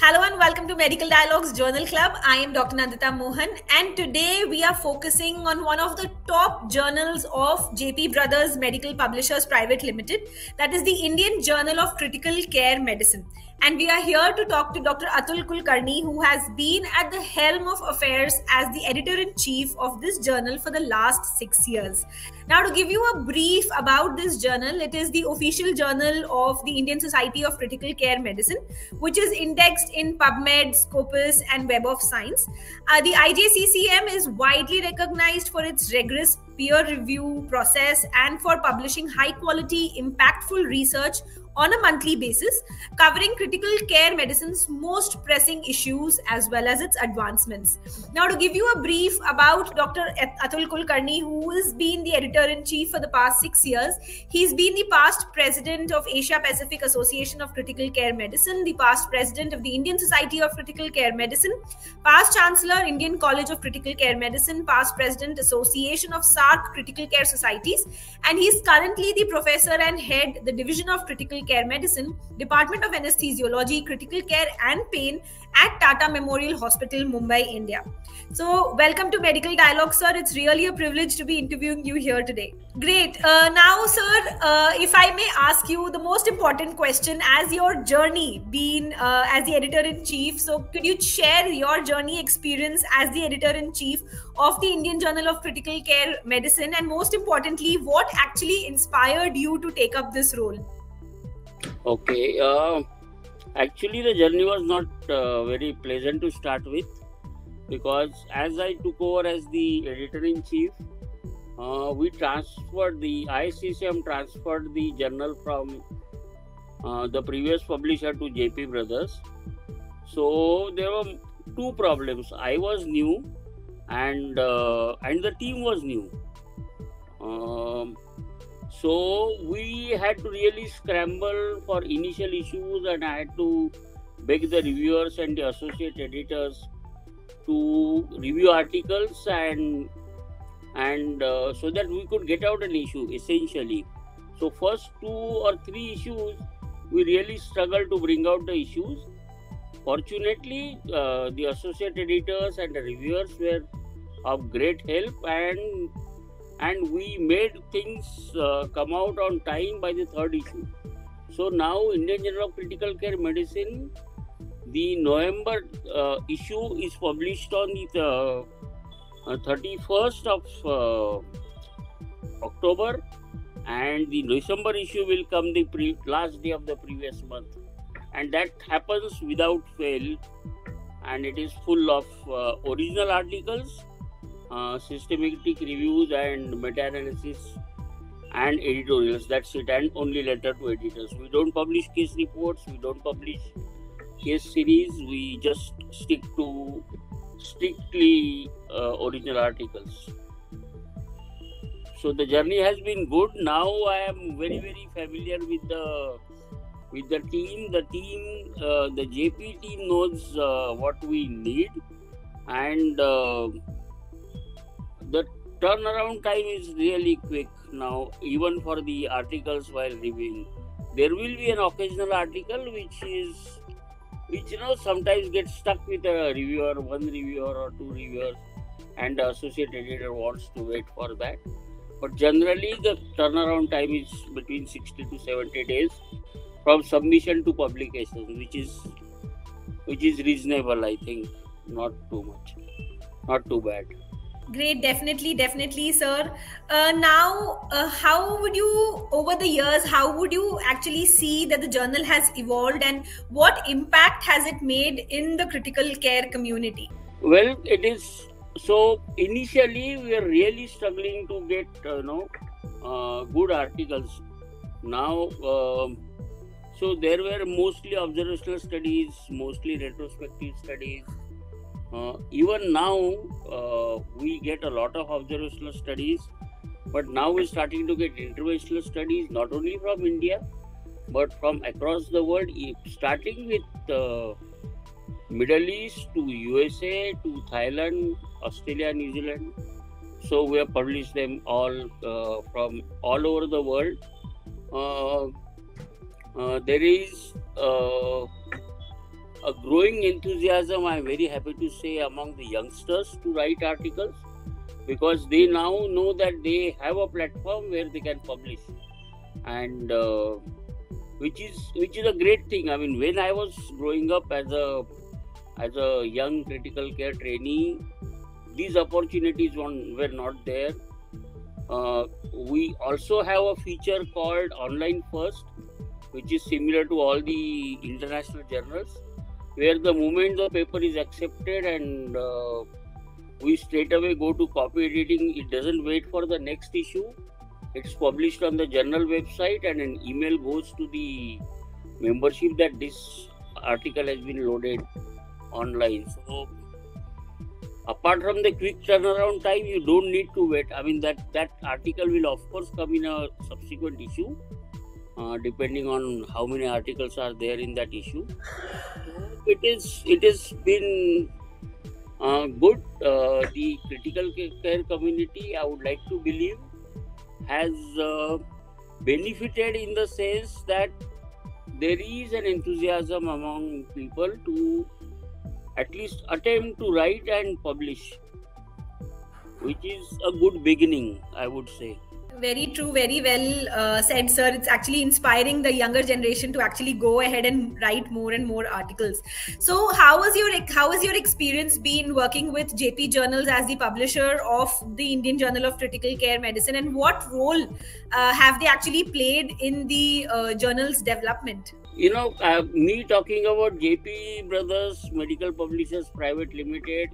Hello and welcome to Medical Dialogues Journal Club. I am Dr. Nandita Mohan, and today we are focusing on one of the top journals of JP Brothers Medical Publishers Private Limited, that is the Indian Journal of Critical Care Medicine. And we are here to talk to Dr. Atul Kulkarni, who has been at the helm of affairs as the editor-in-chief of this journal for the last 6 years. Now, to give you a brief about this journal, it is the official journal of the Indian Society of Critical Care Medicine, which is indexed in PubMed, Scopus, and Web of Science. The IJCCM is widely recognized for its rigorous peer review process and for publishing high-quality, impactful research on a monthly basis, covering critical care medicine's most pressing issues as well as its advancements. Now, to give you a brief about Dr. Atul Kulkarni, who has been the editor-in-chief for the past 6 years, he's been the past president of Asia Pacific Association of Critical Care Medicine, the past president of the Indian Society of Critical Care Medicine, past chancellor, Indian College of Critical Care Medicine, past president, Association of SARC Critical Care Societies, and he's currently the professor and head the Division of Critical Care Medicine, Department of Anesthesiology, Critical Care and Pain at Tata Memorial Hospital, Mumbai, India. So, welcome to Medical Dialogue, sir. It's really a privilege to be interviewing you here today. Great. Now, sir, if I may ask you the most important question, as your journey been as the editor-in-chief, so could you share your journey experience as the editor-in-chief of the Indian Journal of Critical Care Medicine, and most importantly, what actually inspired you to take up this role? Okay, actually the journey was not very pleasant to start with, because as I took over as the editor-in-chief, we transferred, the ICCM transferred the journal from the previous publisher to JP Brothers. So there were two problems. I was new and the team was new. So we had to really scramble for initial issues, and I had to beg the reviewers and the associate editors to review articles and so that we could get out an issue essentially. So first 2 or 3 issues we really struggled to bring out the issues. Fortunately, the associate editors and the reviewers were of great help, and we made things come out on time by the 3rd issue. So now Indian Journal of Critical Care Medicine, the November issue is published on the 31st of October, and the December issue will come the last day of the previous month, and that happens without fail, and it is full of original articles, systematic reviews and meta-analysis and editorials. That's it, and only letter to editors. We don't publish case reports, we don't publish case series, we just stick to strictly original articles. So the journey has been good. Now I am very familiar with the team. The JP team knows what we need, and the turnaround time is really quick now, even for the articles while reviewing. There will be an occasional article which sometimes gets stuck with a reviewer, 1 reviewer or 2 reviewers, and the associate editor wants to wait for that. But generally the turnaround time is between 60 to 70 days from submission to publication, which is reasonable, I think. Not too much, not too bad. Great, definitely, sir. Now, how would you, over the years, how would you actually see that the journal has evolved, and what impact has it made in the critical care community? Well, it is, so initially we are really struggling to get good articles. Now, so there were mostly observational studies, mostly retrospective studies. Even now we get a lot of observational studies, but now we're starting to get interventional studies, not only from India but from across the world, starting with Middle East to USA to Thailand, Australia, New Zealand. So we have published them all from all over the world. There is a growing enthusiasm, I'm very happy to say, among the youngsters to write articles, because they now know that they have a platform where they can publish, and which is a great thing. I mean, when I was growing up as a young critical care trainee, these opportunities were not there. We also have a feature called Online First, which is similar to all the international journals, where the moment the paper is accepted and we straight away go to copy editing. It doesn't wait for the next issue. It's published on the journal website, and an email goes to the membership that this article has been loaded online. So apart from the quick turnaround time, you don't need to wait. I mean, that article will of course come in a subsequent issue, depending on how many articles are there in that issue. So it has been good. The critical care community, I would like to believe, has benefited in the sense that there is an enthusiasm among people to at least attempt to write and publish, which is a good beginning, I would say. Very true, very well said, sir. It's actually inspiring the younger generation to actually go ahead and write more and more articles. So, how has your experience been working with JP Journals as the publisher of the Indian Journal of Critical Care Medicine, and what role have they actually played in the journal's development? You know, me talking about JP Brothers Medical Publishers Private Limited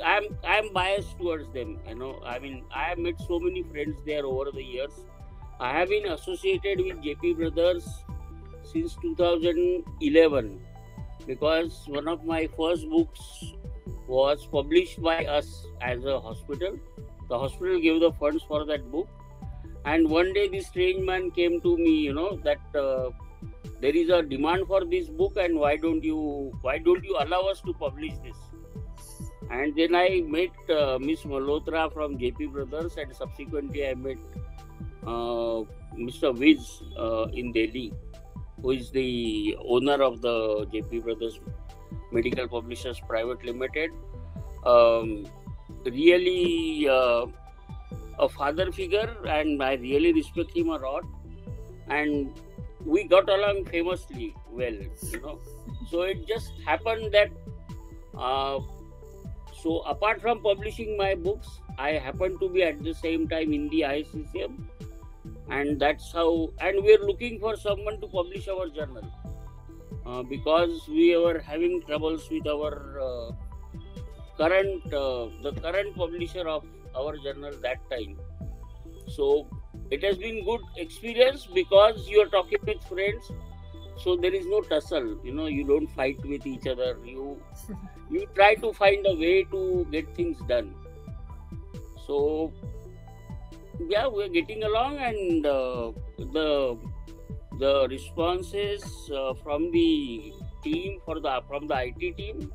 I'm biased towards them. You know, I mean, I have met so many friends there over the years. I have been associated with JP Brothers since 2011, because one of my first books was published by us as a hospital. The hospital gave the funds for that book, and one day this strange man came to me, you know, that there is a demand for this book, and why don't you allow us to publish this? And then I met Miss Malhotra from JP Brothers, and subsequently I met Mr. Viz in Delhi, who is the owner of the JP Brothers Medical Publishers Private Limited. Really a father figure, and I really respect him a lot. And we got along famously well, you know. So it just happened that so apart from publishing my books, I happen to be at the same time in the ICCM, and that's how. And we're looking for someone to publish our journal because we were having troubles with our the current publisher of our journal that time. So it has been good experience because you are talking with friends, so there is no tussle. You know, you don't fight with each other. You try to find a way to get things done. So yeah, we're getting along, and the responses from the team from the IT team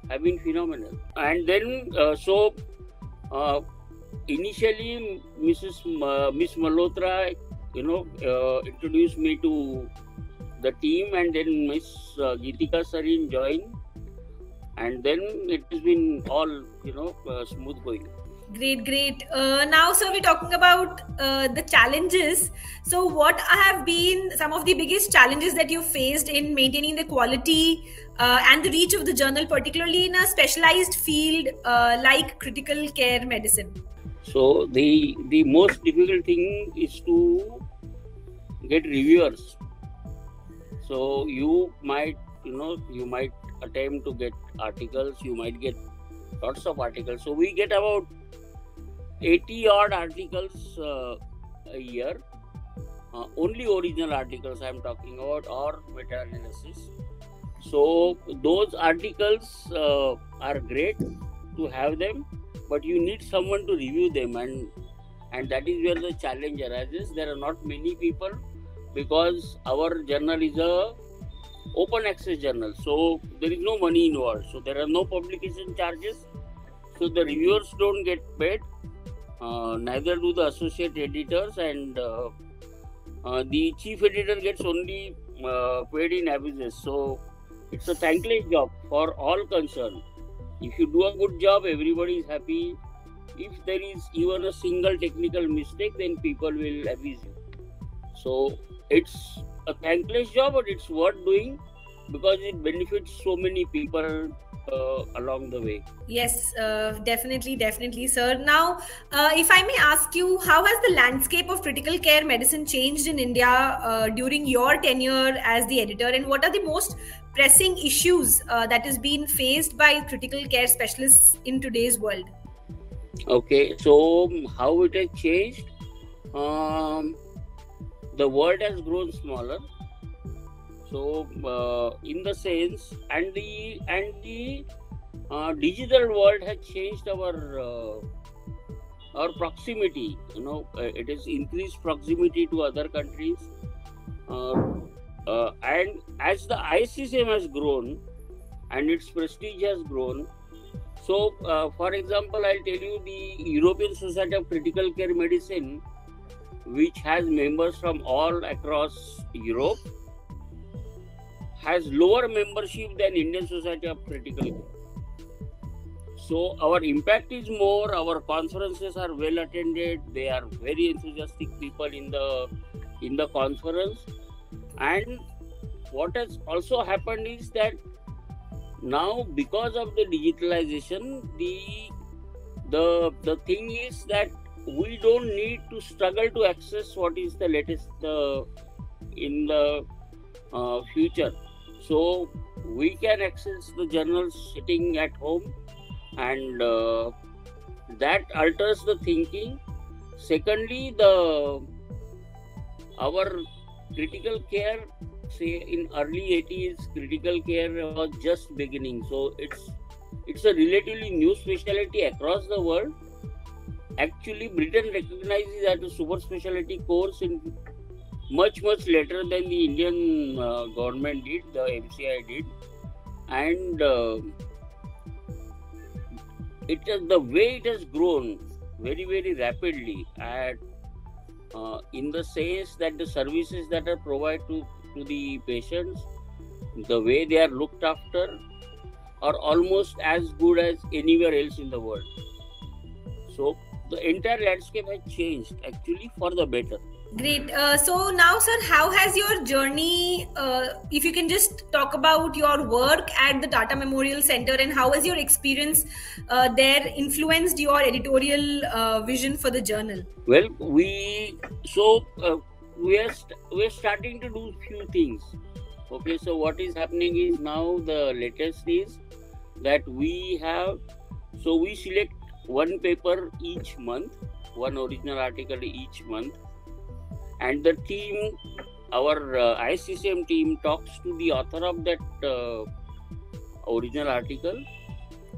have been phenomenal. And then initially Miss Malhotra, you know, introduced me to the team, and then Miss Geetika Sarin joined, and then it has been all, you know, smooth going. Great. Now, sir, we're talking about the challenges. So, what have been some of the biggest challenges that you faced in maintaining the quality and the reach of the journal, particularly in a specialized field like critical care medicine? So, the most difficult thing is to get reviewers. So, you might attempt to get articles. You might get lots of articles. So, we get about 80 odd articles a year, only original articles I'm talking about, or meta-analysis. So those articles are great to have them, but you need someone to review them, and that is where the challenge arises. There are not many people, because our journal is a open access journal, so there is no money involved, so there are no publication charges, so the reviewers don't get paid. Neither do the associate editors, and the chief editor gets only paid in abuses. So It's a thankless job for all concerned. If you do a good job, everybody is happy. If there is even a single technical mistake, then people will abuse you. So it's a thankless job, but it's worth doing because it benefits so many people along the way. Yes, definitely, sir. Now, if I may ask you, how has the landscape of critical care medicine changed in India during your tenure as the editor, and what are the most pressing issues that is being faced by critical care specialists in today's world? Okay, so how it has changed? The world has grown smaller. So, in the sense, and the digital world has changed our proximity. It has increased proximity to other countries, and as the ICCM has grown and its prestige has grown. So, for example, I'll tell you the European Society of Critical Care Medicine, which has members from all across Europe, has lower membership than Indian Society of Critical Care. So our impact is more. Our conferences are well attended. They are very enthusiastic people in the conference. And what has also happened is that now, because of the digitalization, the thing is that we don't need to struggle to access what is the latest in the future. So we can access the journals sitting at home, and that alters the thinking. Secondly, our critical care, say in early 80s, critical care was just beginning. So it's a relatively new specialty across the world. Actually, Britain recognizes that a super specialty course in much later than the Indian government did, the MCI did, and the way it has grown very rapidly, in the sense that the services that are provided to the patients, the way they are looked after, are almost as good as anywhere else in the world. So the entire landscape has changed actually for the better. Great. So now, sir, how has your journey, if you can just talk about your work at the Tata Memorial Center, and how has your experience there influenced your editorial vision for the journal? Well, we're starting to do few things. Okay, so what is happening is now the latest is that we select one paper each month, one original article each month. And the team, our ICCM team, talks to the author of that original article,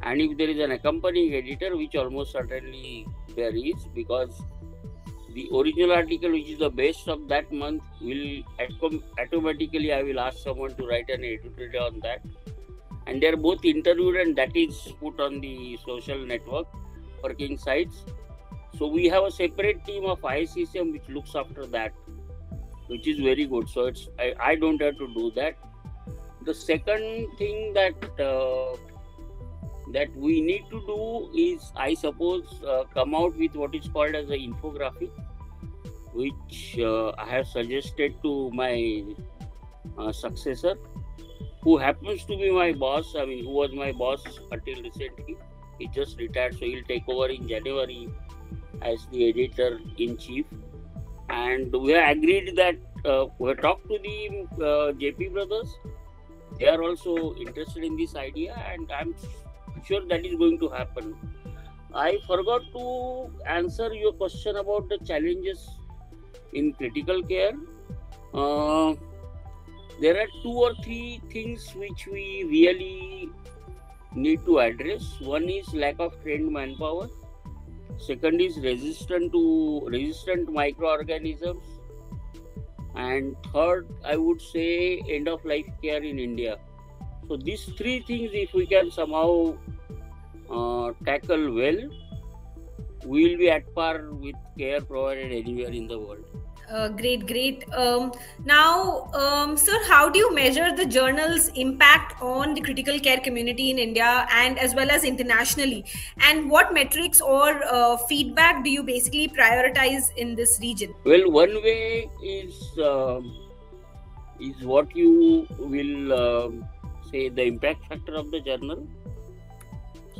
and if there is an accompanying editor, which almost certainly there is, because the original article, which is the best of that month, will automatically, I will ask someone to write an editorial on that, and they are both interviewed, and that is put on the social network working sites. So we have a separate team of ICCM which looks after that, which is very good. So I don't have to do that. The second thing that we need to do is, I suppose, come out with what is called as an infographic, which I have suggested to my successor, who happens to be my boss. I mean, who was my boss until recently. He just retired, so he'll take over in January as the editor-in-chief. And we have agreed that we have talked to the JP brothers. They are also interested in this idea, and I'm sure that is going to happen. I forgot to answer your question about the challenges in critical care. There are 2 or 3 things which we really need to address. One is lack of trained manpower. Second is resistant microorganisms, and third, I would say, end of life care in India. So these 3 things, if we can somehow tackle well, we will be at par with care provided anywhere in the world. Great, great. Sir, how do you measure the journal's impact on the critical care community in India and as well as internationally? And what metrics or feedback do you basically prioritize in this region? Well, one way is what you will say the impact factor of the journal.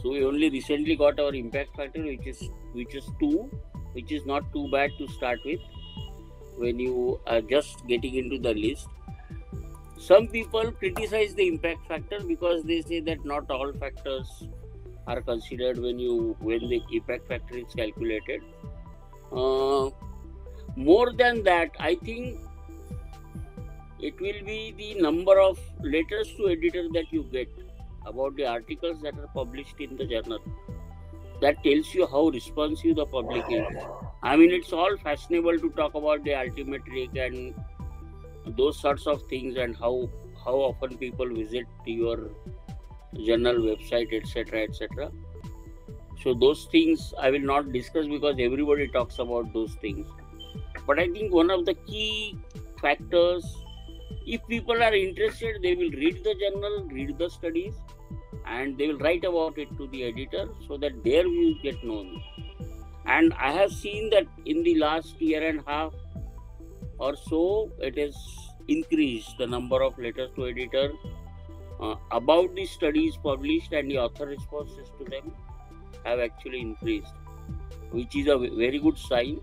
So we only recently got our impact factor, which is 2, which is not too bad to start with when you are just getting into the list. Some people criticize the impact factor because they say that not all factors are considered when the impact factor is calculated. More than that, I think it will be the number of letters to editor that you get about the articles that are published in the journal. That tells you how responsive the public is. I mean, it's all fashionable to talk about the altimetric and those sorts of things and how often people visit your journal website, etc., etc. So those things I will not discuss because everybody talks about those things. But I think one of the key factors, if people are interested, they will read the journal, read the studies, and they will write about it to the editor so that their views get known. And I have seen that in the last year and a half or so, it has increased the number of letters to editor about the studies published, and the author responses to them have actually increased, which is a very good sign.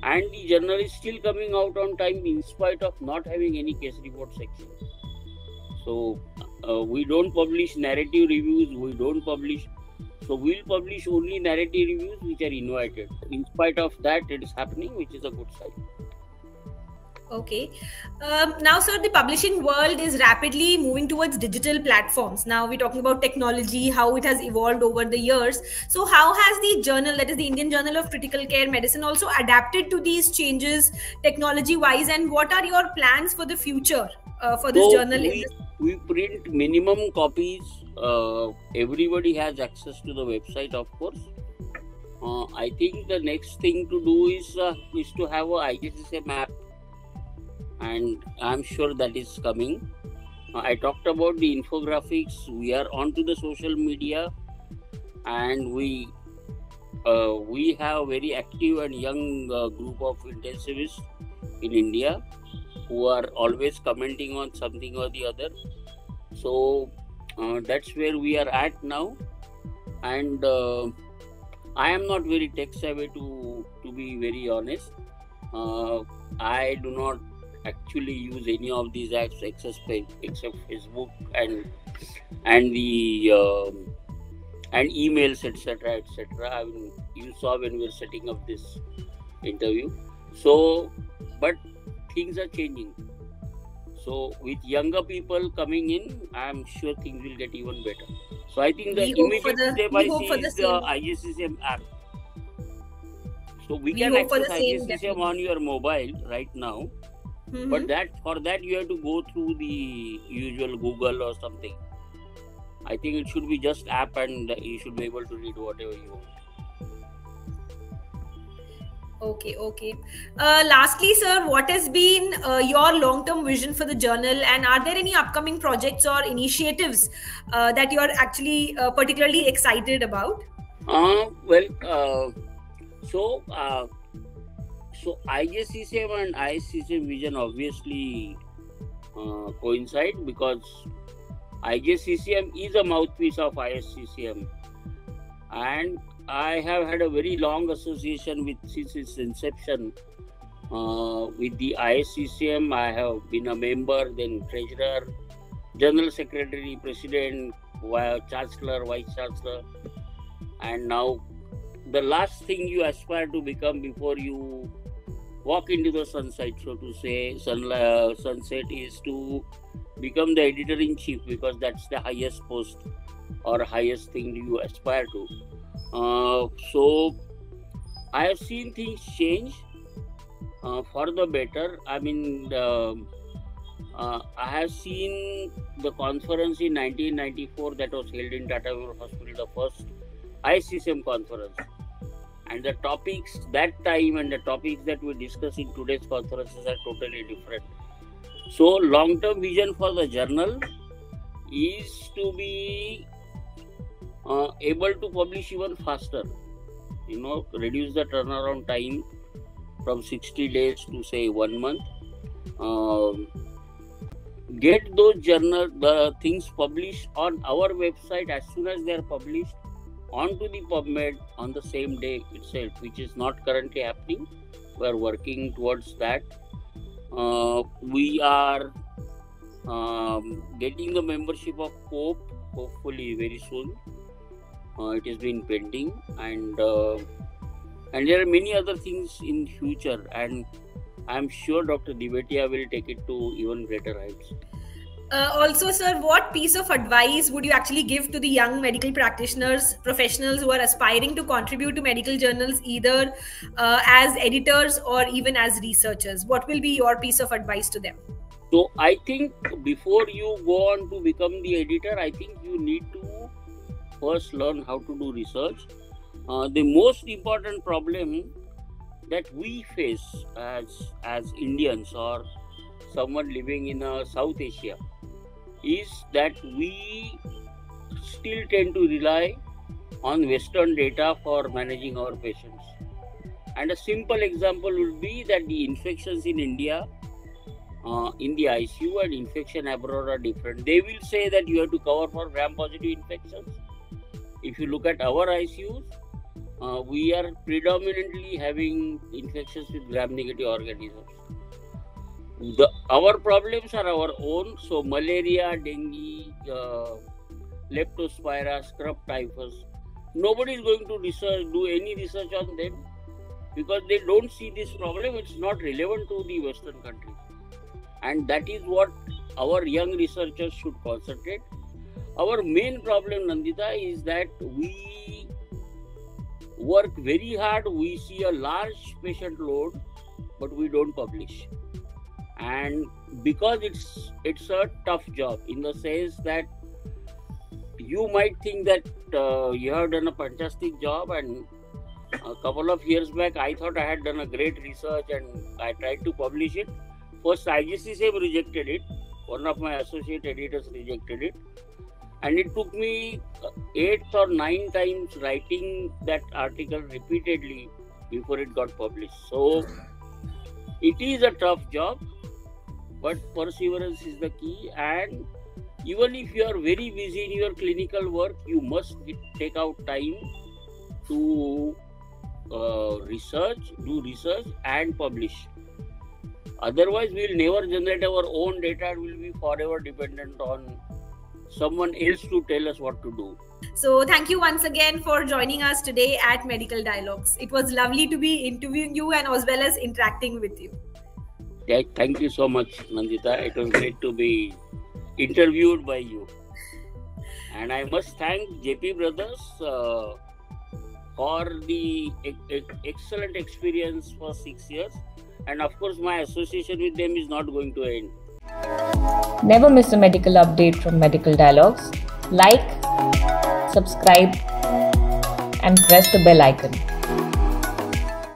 And the journal is still coming out on time in spite of not having any case report section. So we don't publish narrative reviews, so we'll publish only narrative reviews which are invited. In spite of that, it is happening, which is a good sign. Okay. Now, sir, the publishing world is rapidly moving towards digital platforms. Now we're talking about technology, how it has evolved over the years. So how has the journal, that is the Indian Journal of Critical Care Medicine, also adapted to these changes technology-wise, and what are your plans for the future for this journal? We print minimum copies. Everybody has access to the website, of course. I think the next thing to do is to have a IJCCM app, and I'm sure that is coming. I talked about the infographics. We are onto the social media, and we have a very active and young group of intensivists in India who are always commenting on something or the other. So that's where we are at now, and I am not very tech savvy to be very honest. I do not actually use any of these apps except Facebook and the and emails, etc., etc. I mean, you saw when we were setting up this interview. So, but things are changing. So with younger people coming in, I'm sure things will get even better. So I think the immediate step I see is the IJCCM app. So we can access IJCCM on your mobile right now. Mm-hmm. But for that you have to go through the usual Google or something. I think it should be just app, and you should be able to read whatever you want. Okay. Lastly, sir, what has been your long-term vision for the journal, and are there any upcoming projects or initiatives that you are actually particularly excited about? So IJCCM and ISCCM vision obviously coincide, because IJCCM is a mouthpiece of ISCCM, and I have had a very long association since its inception with the ISCCM. I have been a member, then treasurer, general secretary, president, chancellor, vice chancellor, and now the last thing you aspire to become before you walk into the sunset, so to say, sunset, is to become the editor-in-chief, because that's the highest post or highest thing you aspire to. So I have seen things change for the better. I mean, I have seen the conference in 1994 that was held in Tata Memorial Hospital, the first ISCCM conference, And the topics that time and the topics that we discuss in today's conferences are totally different. So long-term vision for the journal is to be able to publish even faster, reduce the turnaround time from 60 days to say 1 month, get those the things published on our website as soon as they are published onto the PubMed on the same day itself, which is not currently happening. We are working towards that. We are getting the membership of COPE hopefully very soon. It has been pending, and there are many other things in future, and I'm sure Dr. Divetia will take it to even greater heights. Also, sir, what piece of advice would you actually give to the young medical practitioners, professionals who are aspiring to contribute to medical journals, either as editors or even as researchers? What will be your piece of advice to them? So I think before you go on to become the editor, I think you need to first learn how to do research. The most important problem that we face as Indians or someone living in South Asia is that we still tend to rely on Western data for managing our patients. And a simple example would be that the infections in India, in the ICU, and infection abroad are different. They will say that you have to cover for gram-positive infections. If you look at our ICUs, we are predominantly having infections with gram-negative organisms. Our problems are our own. So malaria, dengue, leptospira, scrub typhus. Nobody is going to do any research on them because they don't see this problem. It's not relevant to the Western countries. And that is what our young researchers should concentrate. Our main problem, Nandita, is that we work very hard. We see a large patient load, but we don't publish. And because it's a tough job, in the sense that you might think that you have done a fantastic job, and a couple of years back I thought I had done a great research and I tried to publish it. First IGCSEB rejected it, one of my associate editors rejected it, and it took me 8 or 9 times writing that article repeatedly before it got published. So it is a tough job, but perseverance is the key. And even if you are very busy in your clinical work, you must take out time to do research and publish. Otherwise, we will never generate our own data and will be forever dependent on someone else to tell us what to do. So thank you once again for joining us today at Medical Dialogues. It was lovely to be interviewing you and as well as interacting with you. Yeah, thank you so much, Nandita. It was great to be interviewed by you. And I must thank JP Brothers for the excellent experience for 6 years. And of course, my association with them is not going to end. Never miss a medical update from Medical Dialogues. Like, subscribe, and press the bell icon.